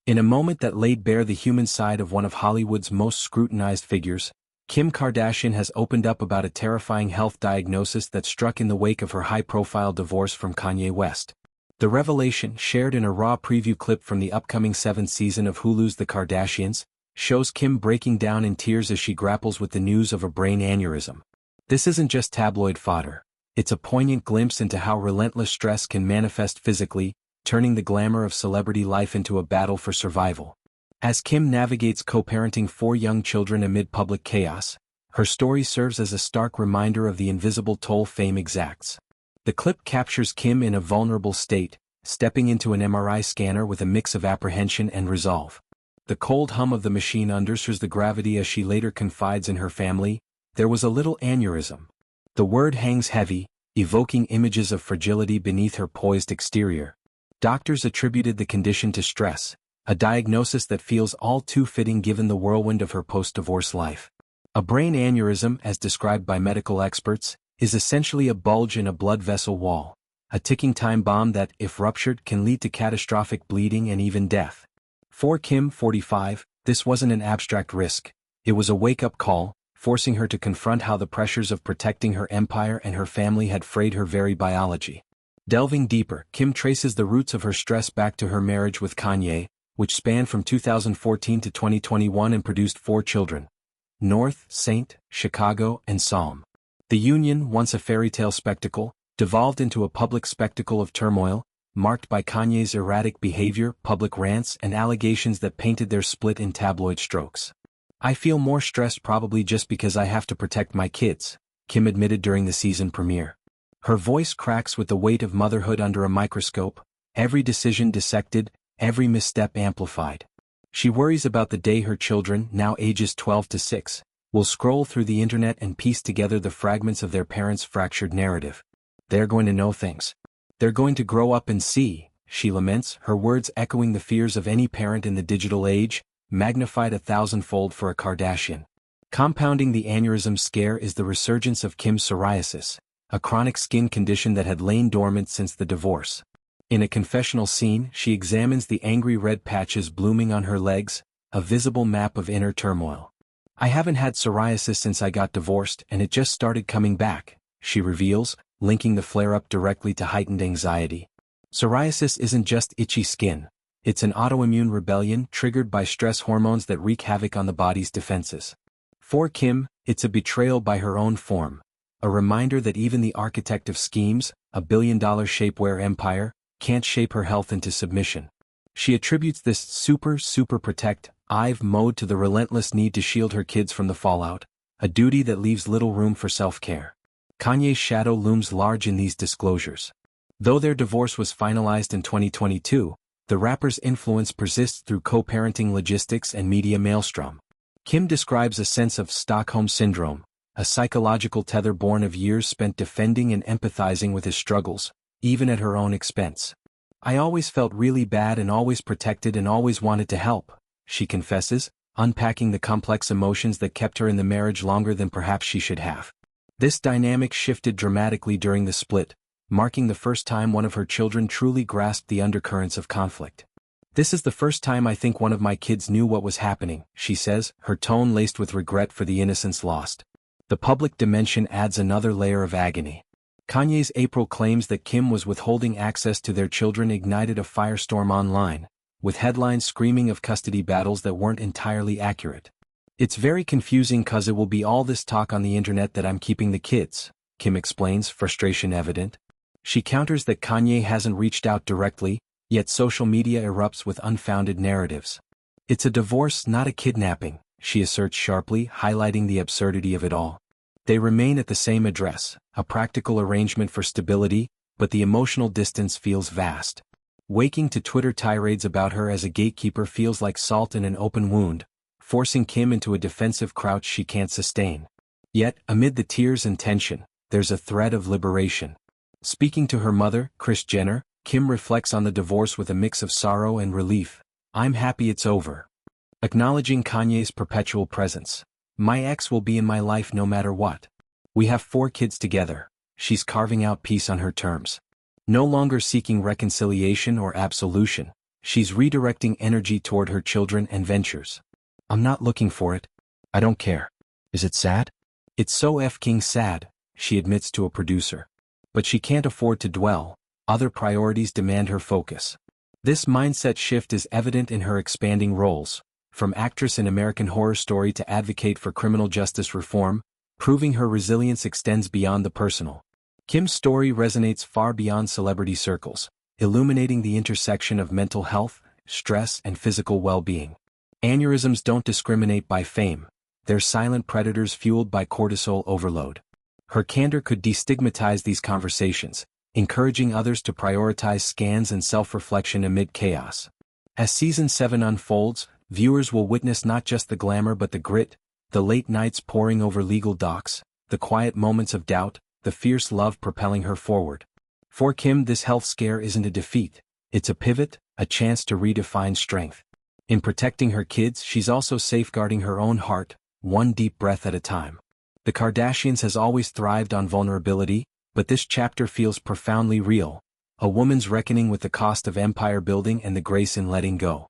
In a moment that laid bare the human side of one of Hollywood's most scrutinized figures, Kim Kardashian has opened up about a terrifying health diagnosis that struck in the wake of her high-profile divorce from Kanye West. The revelation, shared in a raw preview clip from the upcoming 7th season of Hulu's The Kardashians, shows Kim breaking down in tears as she grapples with the news of a brain aneurysm. This isn't just tabloid fodder. It's a poignant glimpse into how relentless stress can manifest physically, turning the glamour of celebrity life into a battle for survival. As Kim navigates co-parenting 4 young children amid public chaos, her story serves as a stark reminder of the invisible toll fame exacts. The clip captures Kim in a vulnerable state, stepping into an MRI scanner with a mix of apprehension and resolve. The cold hum of the machine underscores the gravity as she later confides in her family, "There was a little aneurysm." The word hangs heavy, evoking images of fragility beneath her poised exterior. Doctors attributed the condition to stress, a diagnosis that feels all too fitting given the whirlwind of her post-divorce life. A brain aneurysm, as described by medical experts, is essentially a bulge in a blood vessel wall, a ticking time bomb that, if ruptured, can lead to catastrophic bleeding and even death. For Kim, 45, this wasn't an abstract risk. It was a wake-up call, forcing her to confront how the pressures of protecting her empire and her family had frayed her very biology. Delving deeper, Kim traces the roots of her stress back to her marriage with Kanye, which spanned from 2014 to 2021 and produced 4 children: North, Saint, Chicago, and Psalm. The union, once a fairy tale spectacle, devolved into a public spectacle of turmoil, marked by Kanye's erratic behavior, public rants, and allegations that painted their split in tabloid strokes. "I feel more stressed probably just because I have to protect my kids," Kim admitted during the season premiere. Her voice cracks with the weight of motherhood under a microscope, every decision dissected, every misstep amplified. She worries about the day her children, now ages 12 to 6, will scroll through the internet and piece together the fragments of their parents' fractured narrative. "They're going to know things. They're going to grow up and see," she laments, her words echoing the fears of any parent in the digital age, magnified 1,000-fold for a Kardashian. Compounding the aneurysm scare is the resurgence of Kim's psoriasis, a chronic skin condition that had lain dormant since the divorce. In a confessional scene, she examines the angry red patches blooming on her legs, a visible map of inner turmoil. "I haven't had psoriasis since I got divorced and it just started coming back," she reveals, linking the flare-up directly to heightened anxiety. Psoriasis isn't just itchy skin. It's an autoimmune rebellion triggered by stress hormones that wreak havoc on the body's defenses. For Kim, it's a betrayal by her own form, a reminder that even the architect of schemes, a billion-dollar shapewear empire, can't shape her health into submission. She attributes this super protect I've mode to the relentless need to shield her kids from the fallout, a duty that leaves little room for self-care. Kanye's shadow looms large in these disclosures. Though their divorce was finalized in 2022, the rapper's influence persists through co-parenting logistics and media maelstrom. Kim describes a sense of Stockholm Syndrome, a psychological tether born of years spent defending and empathizing with his struggles, even at her own expense. "I always felt really bad and always protected and always wanted to help," she confesses, unpacking the complex emotions that kept her in the marriage longer than perhaps she should have. This dynamic shifted dramatically during the split, marking the first time one of her children truly grasped the undercurrents of conflict. "This is the first time I think one of my kids knew what was happening," she says, her tone laced with regret for the innocence lost. The public dimension adds another layer of agony. Kanye's April claims that Kim was withholding access to their children ignited a firestorm online, with headlines screaming of custody battles that weren't entirely accurate. "It's very confusing 'cause it will be all this talk on the internet that I'm keeping the kids," Kim explains, frustration evident. She counters that Kanye hasn't reached out directly, yet social media erupts with unfounded narratives. "It's a divorce, not a kidnapping," she asserts sharply, highlighting the absurdity of it all. They remain at the same address, a practical arrangement for stability, but the emotional distance feels vast. Waking to Twitter tirades about her as a gatekeeper feels like salt in an open wound, forcing Kim into a defensive crouch she can't sustain. Yet, amid the tears and tension, there's a thread of liberation. Speaking to her mother, Kris Jenner, Kim reflects on the divorce with a mix of sorrow and relief. "I'm happy it's over." Acknowledging Kanye's perpetual presence. "My ex will be in my life no matter what. We have 4 kids together." She's carving out peace on her terms. No longer seeking reconciliation or absolution, She's redirecting energy toward her children and ventures. I'm not looking for it. I don't care. Is it sad? It's so f***ing sad, she admits to a producer. But she can't afford to dwell, other priorities demand her focus. This mindset shift is evident in her expanding roles, from actress in American Horror Story to advocate for criminal justice reform, proving her resilience extends beyond the personal. Kim's story resonates far beyond celebrity circles, illuminating the intersection of mental health, stress, and physical well-being. Aneurysms don't discriminate by fame, they're silent predators fueled by cortisol overload. Her candor could destigmatize these conversations, encouraging others to prioritize scans and self-reflection amid chaos. As Season 7 unfolds, viewers will witness not just the glamour but the grit, the late nights poring over legal docs, the quiet moments of doubt, the fierce love propelling her forward. For Kim, this health scare isn't a defeat, it's a pivot, a chance to redefine strength. In protecting her kids, she's also safeguarding her own heart, one deep breath at a time. The Kardashians has always thrived on vulnerability, but this chapter feels profoundly real, a woman's reckoning with the cost of empire building and the grace in letting go.